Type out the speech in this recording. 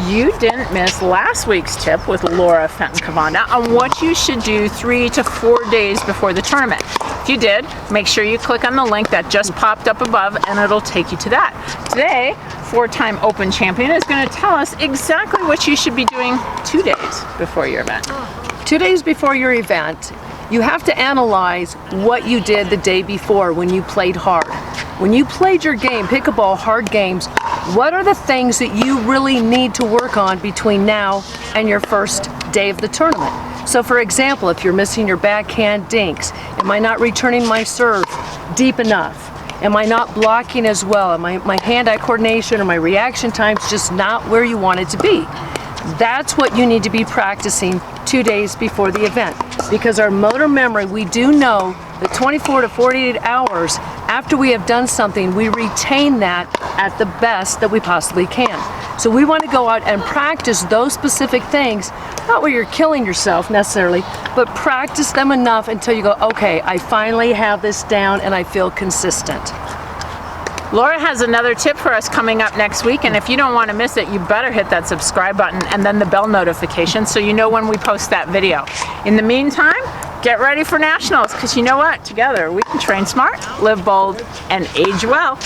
You didn't miss last week's tip with Laura, Fenton, Kovanda on what you should do 3 to 4 days before the tournament. If you did, make sure you click on the link that just popped up above and it'll take you to that. Today, 4-time Open champion is going to tell us exactly what you should be doing 2 days before your event. 2 days before your event, you have to analyze what you did the day before when you played hard. When you played your game, pickleball hard games, what are the things that you really need to work on between now and your first day of the tournament? So for example, if you're missing your backhand dinks, am I not returning my serve deep enough? Am I not blocking as well? Am my hand-eye coordination or my reaction time's just not where you want it to be? That's what you need to be practicing 2 days before the event. Because our motor memory, we do know that 24 to 48 hours after we have done something, we retain that at the best that we possibly can. So we want to go out and practice those specific things, not where you're killing yourself necessarily, but practice them enough until you go, okay, I finally have this down and I feel consistent. Laura has another tip for us coming up next week, and if you don't want to miss it, you better hit that subscribe button and then the bell notification so you know when we post that video. In the meantime, get ready for Nationals, because you know what? Together we can train smart, live bold, and age well.